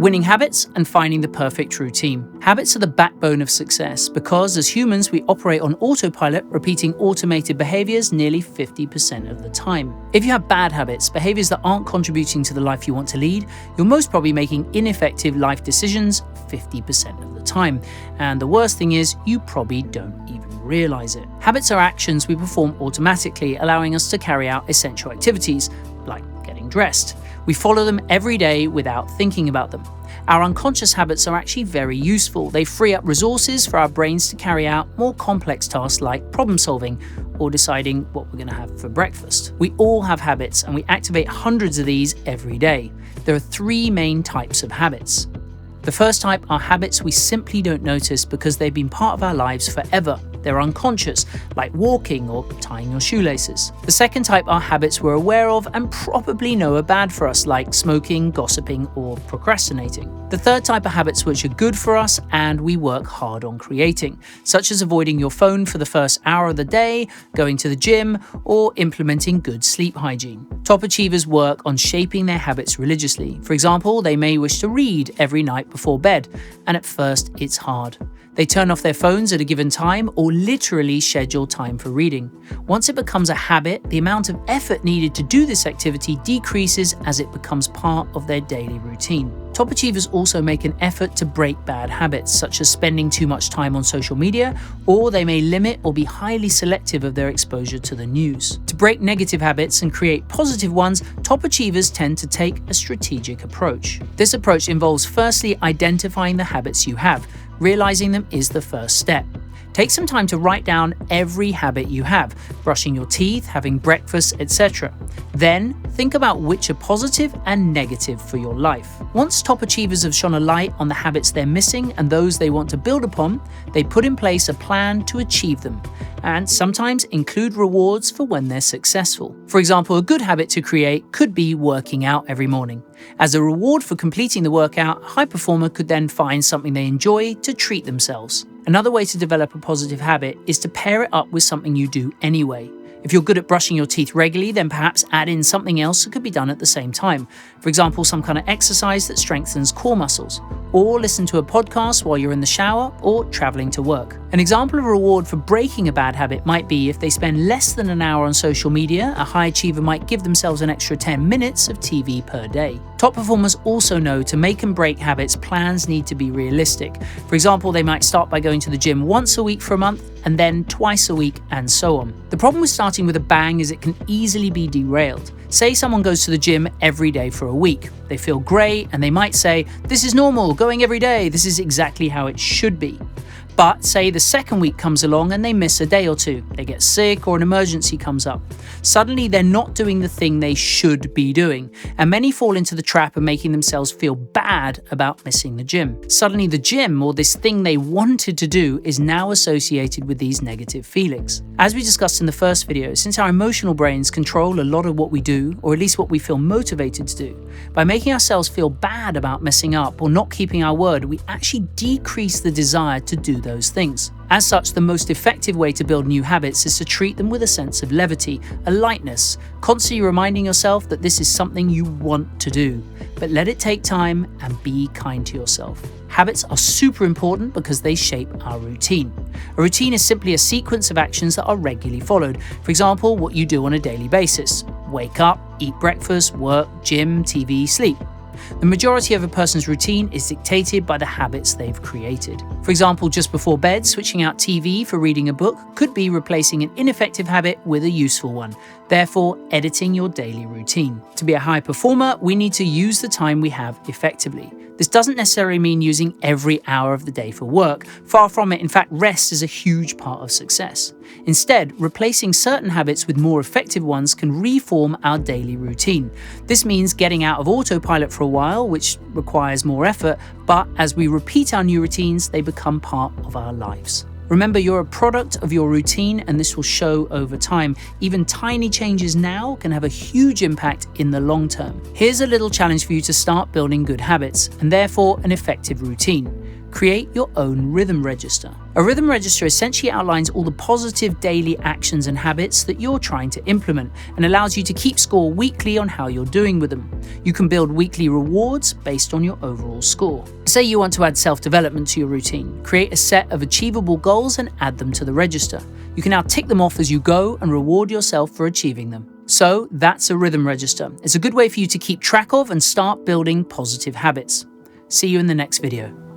Winning habits and finding the perfect routine. Habits are the backbone of success because as humans we operate on autopilot, repeating automated behaviors nearly 50% of the time. If you have bad habits, behaviors that aren't contributing to the life you want to lead, you're most probably making ineffective life decisions 50% of the time. And the worst thing is, you probably don't even realize it. Habits are actions we perform automatically, allowing us to carry out essential activities, like getting dressed. We follow them every day without thinking about them. Our unconscious habits are actually very useful. They free up resources for our brains to carry out more complex tasks like problem solving or deciding what we're going to have for breakfast. We all have habits and we activate hundreds of these every day. There are three main types of habits. The first type are habits we simply don't notice because they've been part of our lives forever. They're unconscious, like walking or tying your shoelaces. The second type are habits we're aware of and probably know are bad for us, like smoking, gossiping, or procrastinating. The third type are habits which are good for us and we work hard on creating, such as avoiding your phone for the first hour of the day, going to the gym, or implementing good sleep hygiene. Top achievers work on shaping their habits religiously. For example, they may wish to read every night before bed, and at first it's hard. They turn off their phones at a given time or literally schedule time for reading. Once it becomes a habit, the amount of effort needed to do this activity decreases as it becomes part of their daily routine. Top achievers also make an effort to break bad habits, such as spending too much time on social media, or they may limit or be highly selective of their exposure to the news. To break negative habits and create positive ones, top achievers tend to take a strategic approach. This approach involves firstly identifying the habits you have. Realizing them is the first step. Take some time to write down every habit you have, brushing your teeth, having breakfast, etc. Then think about which are positive and negative for your life. Once top achievers have shone a light on the habits they're missing and those they want to build upon, they put in place a plan to achieve them, and sometimes include rewards for when they're successful. For example, a good habit to create could be working out every morning. As a reward for completing the workout, a high performer could then find something they enjoy to treat themselves. Another way to develop a positive habit is to pair it up with something you do anyway. If you're good at brushing your teeth regularly, then perhaps add in something else that could be done at the same time. For example, some kind of exercise that strengthens core muscles. Or listen to a podcast while you're in the shower or traveling to work. An example of a reward for breaking a bad habit might be if they spend less than an hour on social media, a high achiever might give themselves an extra 10 minutes of TV per day. Top performers also know to make and break habits, plans need to be realistic. For example, they might start by going to the gym once a week for a month and then twice a week and so on. The problem with starting with a bang is it can easily be derailed. Say someone goes to the gym every day for a week. They feel great and they might say, "This is normal, going every day, this is exactly how it should be." But say the second week comes along and they miss a day or two. They get sick or an emergency comes up. Suddenly they're not doing the thing they should be doing. And many fall into the trap of making themselves feel bad about missing the gym. Suddenly the gym, or this thing they wanted to do, is now associated with these negative feelings. As we discussed in the first video, since our emotional brains control a lot of what we do, or at least what we feel motivated to do, by making ourselves feel bad about messing up or not keeping our word, we actually decrease the desire to do those things. As such, the most effective way to build new habits is to treat them with a sense of levity, a lightness, constantly reminding yourself that this is something you want to do. But let it take time and be kind to yourself. Habits are super important because they shape our routine. A routine is simply a sequence of actions that are regularly followed. For example, what you do on a daily basis. Wake up, eat breakfast, work, gym, TV, sleep. The majority of a person's routine is dictated by the habits they've created. For example, just before bed, switching out TV for reading a book could be replacing an ineffective habit with a useful one, therefore editing your daily routine. To be a high performer, we need to use the time we have effectively. This doesn't necessarily mean using every hour of the day for work. Far from it. In fact, rest is a huge part of success. Instead, replacing certain habits with more effective ones can reform our daily routine. This means getting out of autopilot for a while, which requires more effort, but as we repeat our new routines, they become part of our lives. Remember, you're a product of your routine, and this will show over time. Even tiny changes now can have a huge impact in the long term. Here's a little challenge for you to start building good habits, and therefore an effective routine. Create your own rhythm register. A rhythm register essentially outlines all the positive daily actions and habits that you're trying to implement and allows you to keep score weekly on how you're doing with them. You can build weekly rewards based on your overall score. Say you want to add self-development to your routine. Create a set of achievable goals and add them to the register. You can now tick them off as you go and reward yourself for achieving them. So that's a rhythm register. It's a good way for you to keep track of and start building positive habits. See you in the next video.